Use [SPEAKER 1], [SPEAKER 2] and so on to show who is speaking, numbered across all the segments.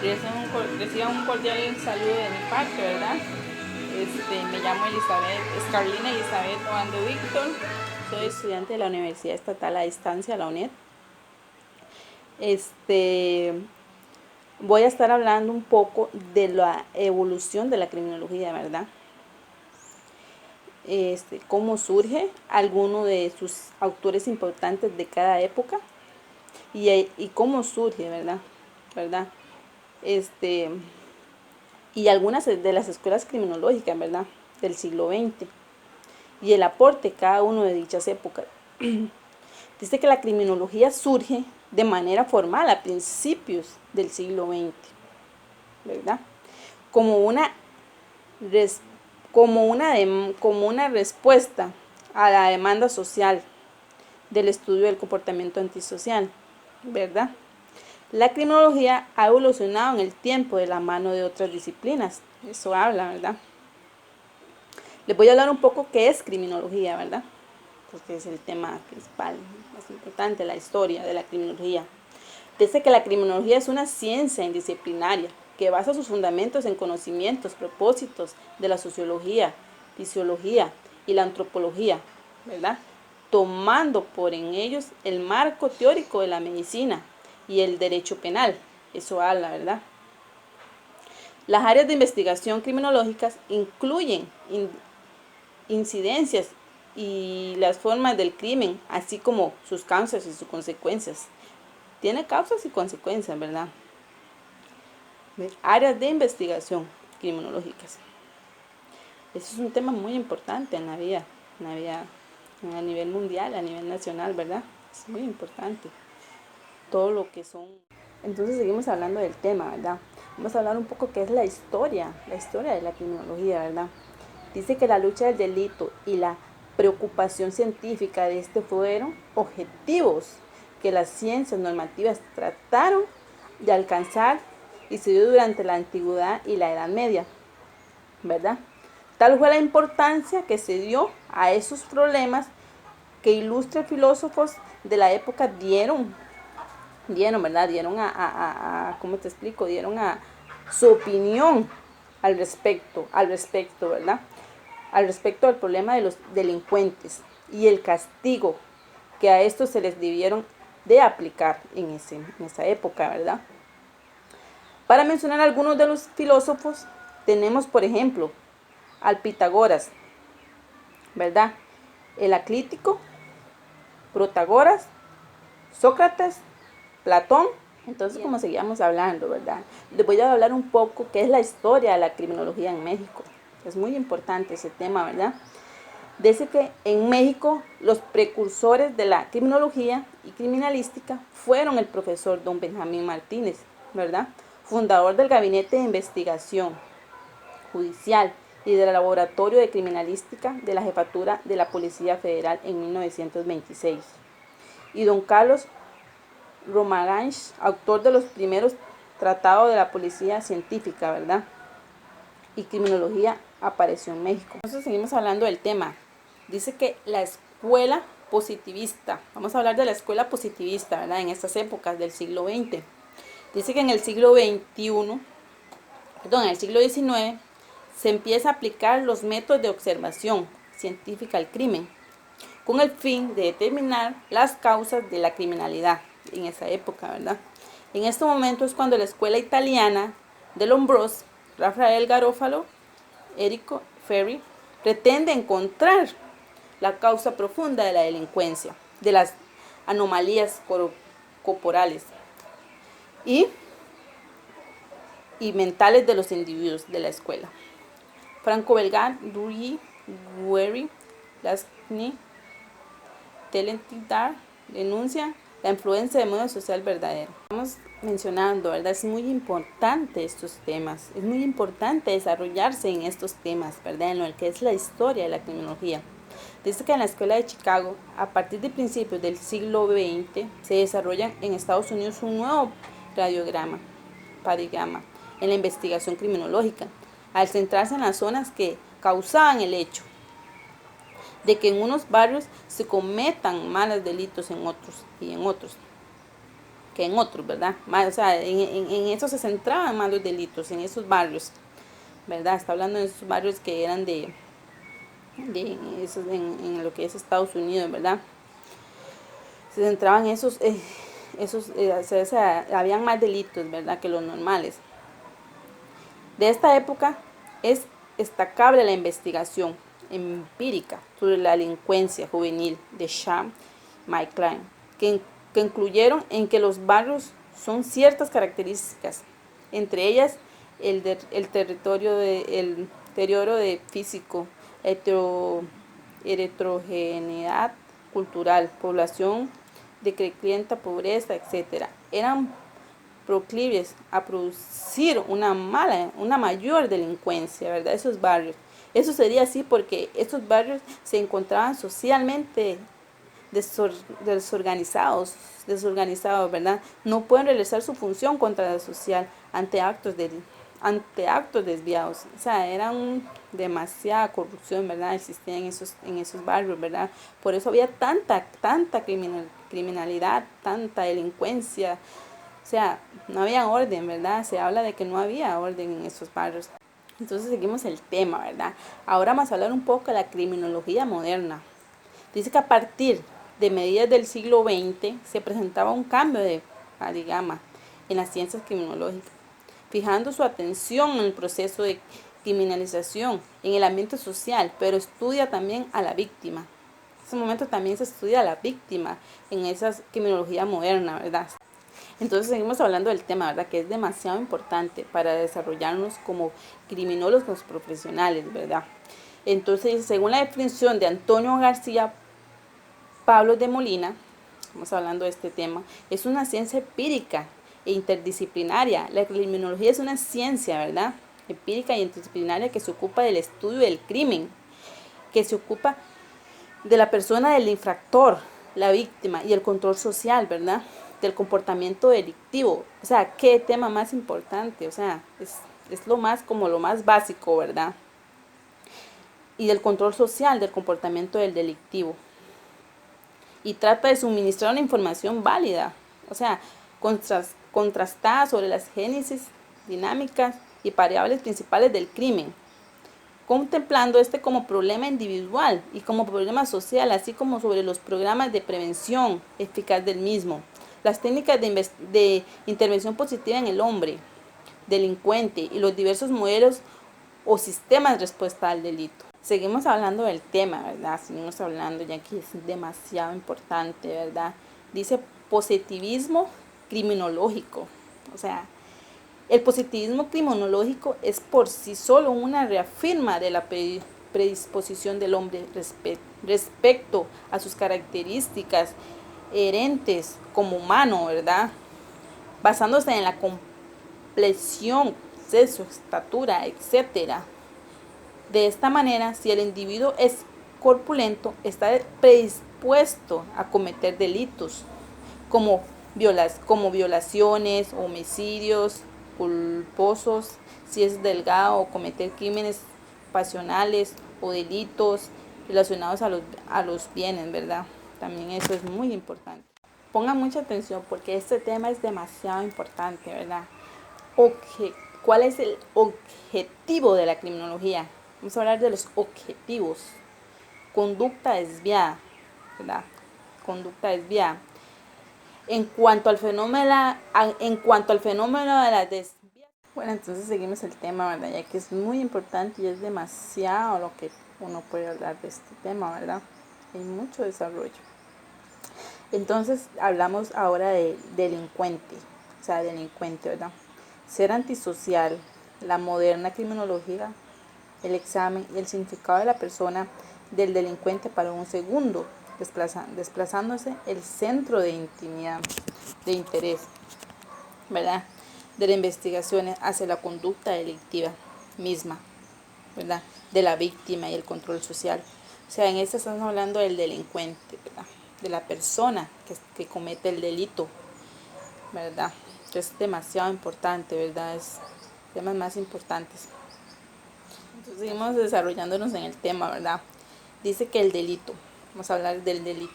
[SPEAKER 1] Reciban un cordial saludo de mi parte, ¿verdad? Me llamo Carlina Elizabeth Obando Víctor, soy estudiante de la Universidad Estatal a Distancia, la UNED. Voy a estar hablando un poco de la evolución de la criminología, ¿verdad? Cómo surge, algunos de sus autores importantes de cada época y cómo surge, ¿verdad? Y algunas de las escuelas criminológicas, ¿verdad? Del siglo XX y el aporte de cada uno de dichas épocas. Dice que la criminología surge de manera formal a principios del siglo XX, ¿verdad? Como una respuesta a la demanda social del estudio del comportamiento antisocial, ¿verdad? La criminología ha evolucionado en el tiempo de la mano de otras disciplinas, eso habla, ¿verdad? Les voy a hablar un poco qué es criminología, ¿verdad? Porque es el tema principal, más importante, la historia de la criminología. Dice que la criminología es una ciencia indisciplinaria que basa sus fundamentos en conocimientos, propósitos de la sociología, fisiología y la antropología, ¿verdad? Tomando por en ellos el marco teórico de la medicina y el derecho penal. Eso habla, ¿verdad? Las áreas de investigación criminológicas incluyen incidencias y las formas del crimen, así como sus causas y sus consecuencias. Tiene causas y consecuencias, ¿verdad? Áreas de investigación criminológicas. Eso es un tema muy importante en la vida a nivel mundial, a nivel nacional, ¿verdad? Es muy importante. Todo lo que son. Entonces seguimos hablando del tema, ¿verdad? Vamos a hablar un poco qué es la historia de la criminología, ¿verdad? Dice que la lucha del delito y la preocupación científica de este fueron objetivos que las ciencias normativas trataron de alcanzar y se dio durante la antigüedad y la Edad Media, ¿verdad? Tal fue la importancia que se dio a esos problemas que ilustres filósofos de la época dieron, ¿verdad? Dieron ¿cómo te explico? Dieron a su opinión al respecto, ¿verdad? Al respecto del problema de los delincuentes y el castigo que a estos se les debieron de aplicar en esa época, ¿verdad? Para mencionar algunos de los filósofos, tenemos, por ejemplo, al Pitágoras, ¿verdad? El Aclítico, Protagoras, Sócrates, Platón. Entonces, como seguíamos hablando, ¿verdad? Les voy a hablar un poco qué es la historia de la criminología en México. Es muy importante ese tema, ¿verdad? Dice que en México los precursores de la criminología y criminalística fueron el profesor don Benjamín Martínez, ¿verdad? Fundador del Gabinete de Investigación Judicial y del Laboratorio de Criminalística de la Jefatura de la Policía Federal en 1926. Y don Carlos Romaranch, autor de los primeros tratados de la policía científica, ¿verdad? Y criminología apareció en México. Entonces seguimos hablando del tema. Dice que la escuela positivista, vamos a hablar de la escuela positivista, ¿verdad? En estas épocas del siglo XX. Dice que en el siglo XIX, se empieza a aplicar los métodos de observación científica al crimen, con el fin de determinar las causas de la criminalidad en esa época, ¿verdad? En este momento es cuando la escuela italiana de Lombroso, Rafael Garofalo, Enrico Ferri, pretende encontrar la causa profunda de la delincuencia, de las anomalías corporales y mentales de los individuos de la escuela. Franco Belgar, Rui, Guerri, Lasny, Telentidar denuncia la influencia del modo social verdadero. Estamos mencionando, ¿verdad? Es muy importante estos temas, es muy importante desarrollarse en estos temas, ¿verdad? En lo que es la historia de la criminología. Dice que en la escuela de Chicago, a partir de principios del siglo XX, se desarrolla en Estados Unidos un nuevo paradigma en la investigación criminológica, al centrarse en las zonas que causaban el hecho de que en unos barrios se cometan malos delitos en otros. que en otros, ¿verdad? Más, o sea, en eso se centraban más los delitos, en esos barrios, ¿verdad? Está hablando de esos barrios que eran en lo que es Estados Unidos, ¿verdad? Se centraban en o sea, habían más delitos, ¿verdad? Que los normales. De esta época es destacable la investigación empírica sobre la delincuencia juvenil de Sham McClain, que incluyeron en que los barrios son ciertas características, entre ellas el deterioro de físico, heterogeneidad cultural, población decreciente, pobreza, etc. Eran proclives a producir una mayor delincuencia, ¿verdad? Esos barrios. Eso sería así porque estos barrios se encontraban socialmente desorganizados, ¿verdad? No pueden realizar su función contra la social ante actos desviados. O sea, era demasiada corrupción, ¿verdad? Existía en esos barrios, ¿verdad? Por eso había tanta criminalidad, tanta delincuencia. O sea, no había orden, ¿verdad? Se habla de que no había orden en esos barrios. Entonces seguimos el tema, ¿verdad? Ahora vamos a hablar un poco de la criminología moderna. Dice que a partir de mediados del siglo XX se presentaba un cambio de paradigma en las ciencias criminológicas, fijando su atención en el proceso de criminalización en el ambiente social, pero estudia también a la víctima. En ese momento también se estudia a la víctima en esa criminología moderna, ¿verdad? Entonces seguimos hablando del tema, ¿verdad? Que es demasiado importante para desarrollarnos como criminólogos profesionales, ¿verdad? Entonces, según la definición de Antonio García Pablo de Molina, estamos hablando de este tema, es una ciencia empírica e interdisciplinaria. La criminología es una ciencia, ¿verdad? Empírica e interdisciplinaria que se ocupa del estudio del crimen, que se ocupa de la persona del infractor, la víctima y el control social, ¿verdad? Del comportamiento delictivo. O sea, qué tema más importante, o sea, es lo más básico, ¿verdad? Y del control social del comportamiento del delictivo. Y trata de suministrar una información válida, o sea, contrastada sobre las génesis, dinámicas y variables principales del crimen, contemplando este como problema individual y como problema social, así como sobre los programas de prevención eficaz del mismo, las técnicas de intervención positiva en el hombre delincuente y los diversos modelos o sistemas de respuesta al delito. Seguimos hablando del tema, ¿verdad? Seguimos hablando ya que es demasiado importante, ¿verdad? Dice positivismo criminológico. O sea, el positivismo criminológico es por sí solo una reafirma de la predisposición del hombre respecto a sus características herentes como humano, ¿verdad? Basándose en la complexión, sexo, estatura, etcétera. De esta manera, si el individuo es corpulento, está predispuesto a cometer delitos como violaciones, homicidios culposos, si es delgado, o cometer crímenes pasionales o delitos relacionados a los bienes, ¿verdad? También eso es muy importante. Pongan mucha atención porque este tema es demasiado importante, ¿verdad? ¿Cuál es el objetivo de la criminología? Vamos a hablar de los objetivos. Conducta desviada, ¿verdad? Conducta desviada. En cuanto al fenómeno de la desviación. Bueno, entonces seguimos el tema, ¿verdad? Ya que es muy importante y es demasiado lo que uno puede hablar de este tema, ¿verdad? Hay mucho desarrollo. Entonces hablamos ahora de delincuente, ¿verdad? Ser antisocial, la moderna criminología, el examen y el significado de la persona del delincuente para un segundo, desplazándose el centro de intimidad, de interés, ¿verdad? De la investigación hacia la conducta delictiva misma, ¿verdad? De la víctima y el control social. O sea, en esto estamos hablando del delincuente, ¿verdad? De la persona que comete el delito, ¿verdad? Es demasiado importante, ¿verdad? Es temas más importantes. Entonces seguimos desarrollándonos en el tema, ¿verdad? Dice que el delito, vamos a hablar del delito.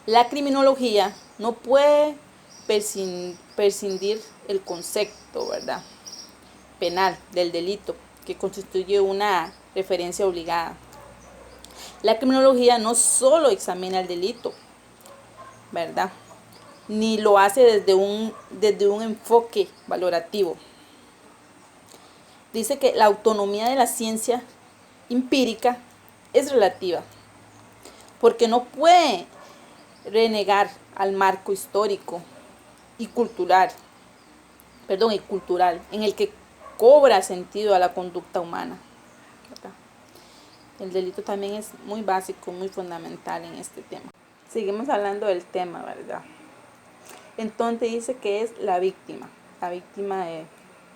[SPEAKER 1] La criminología no puede prescindir el concepto, ¿verdad?, penal del delito, que constituye una referencia obligada. La criminología no solo examina el delito, ¿verdad?, ni lo hace desde un enfoque valorativo. Dice que la autonomía de la ciencia empírica es relativa, porque no puede renegar al marco histórico y cultural, en el que cobra sentido a la conducta humana, ¿verdad? El delito también es muy básico, muy fundamental en este tema. Seguimos hablando del tema, ¿verdad? Entonces dice que es la víctima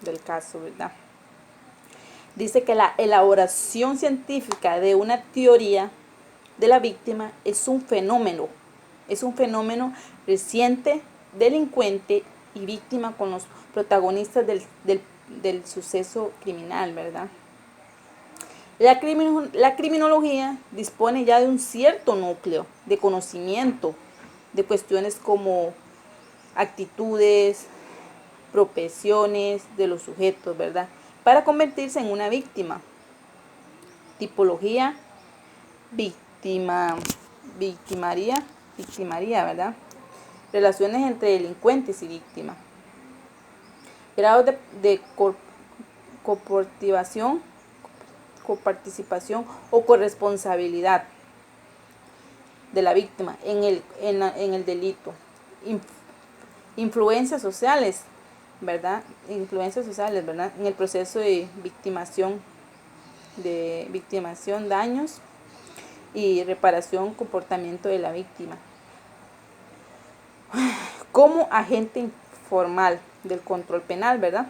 [SPEAKER 1] del caso, ¿verdad? Dice que la elaboración científica de una teoría de la víctima es un fenómeno reciente, delincuente y víctima con los protagonistas del suceso criminal, ¿verdad? La criminología dispone ya de un cierto núcleo de conocimiento de cuestiones como actitudes, profesiones de los sujetos, ¿verdad?, para convertirse en una víctima. Tipología, victimaría, ¿verdad? Relaciones entre delincuentes y víctimas. Grados de coparticipación o corresponsabilidad de la víctima en el delito. Influencias sociales, ¿verdad? En el proceso de victimación, daños y reparación, comportamiento de la víctima. Como agente informal del control penal, ¿verdad?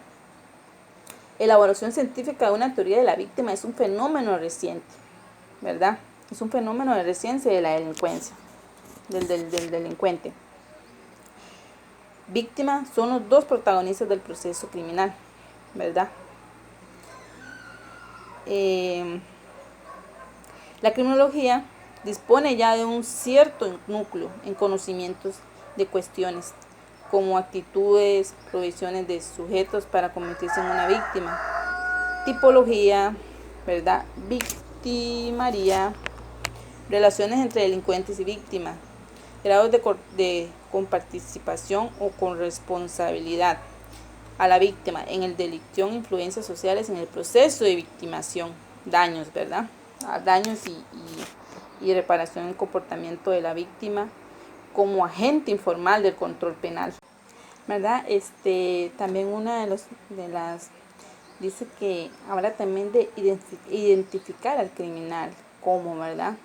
[SPEAKER 1] Elaboración científica de una teoría de la víctima es un fenómeno reciente, ¿verdad? Es un fenómeno de reciente de la delincuencia, del delincuente. Víctima son los dos protagonistas del proceso criminal, ¿verdad? La criminología dispone ya de un cierto núcleo en conocimientos de cuestiones como actitudes, provisiones de sujetos para convertirse en una víctima, tipología, ¿verdad?, victimaría, relaciones entre delincuentes y víctimas, grados de comparticipación o corresponsabilidad a la víctima en el delito, influencias sociales en el proceso de victimación, daños, ¿verdad?, daños y reparación del comportamiento de la víctima como agente informal del control penal, ¿verdad? También una de las dice que habla también de identificar al criminal, ¿cómo, verdad?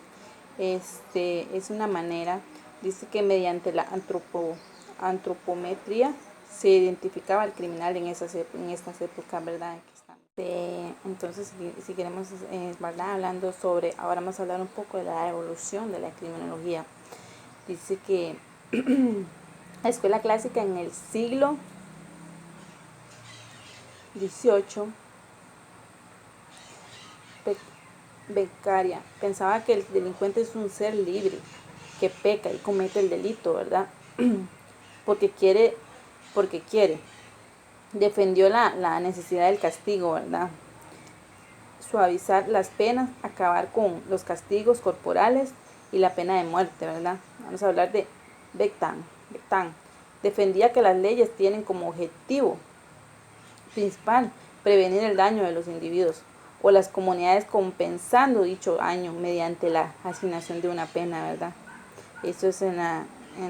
[SPEAKER 1] Es una manera, dice que mediante la antropometría se identificaba al criminal en estas épocas, ¿verdad? Entonces, si queremos, ¿verdad?, hablando sobre, ahora vamos a hablar un poco de la evolución de la criminología. Dice que la escuela clásica en el siglo XVIII, Beccaria, pensaba que el delincuente es un ser libre que peca y comete el delito, ¿verdad? porque quiere. Defendió la necesidad del castigo, ¿verdad? Suavizar las penas, acabar con los castigos corporales y la pena de muerte, ¿verdad? Vamos a hablar de Beckham. Defendía que las leyes tienen como objetivo principal prevenir el daño de los individuos o las comunidades, compensando dicho daño mediante la asignación de una pena, ¿verdad? Eso es en la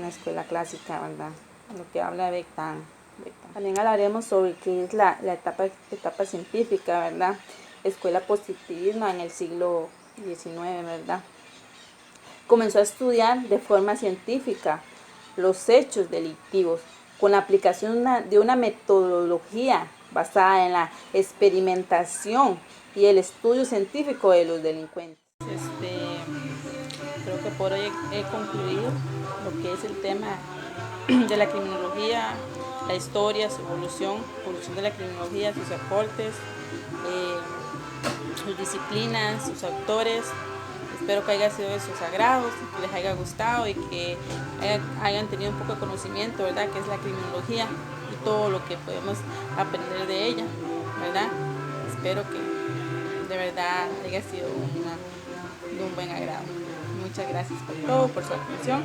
[SPEAKER 1] escuela clásica, ¿verdad?, lo que habla Beckham. También hablaremos sobre qué es la etapa científica, ¿verdad? Escuela positivismo en el siglo XIX, ¿verdad? Comenzó a estudiar de forma científica los hechos delictivos con la aplicación de una metodología basada en la experimentación y el estudio científico de los delincuentes. Creo que por hoy he concluido lo que es el tema de la criminología, la historia, su evolución de la criminología, sus aportes, sus disciplinas, sus autores, Espero que haya sido de sus agrados, que les haya gustado y que hayan tenido un poco de conocimiento, ¿verdad? Que es la criminología y todo lo que podemos aprender de ella, ¿verdad? Espero que de verdad haya sido de un buen agrado. Muchas gracias por todo, por su atención.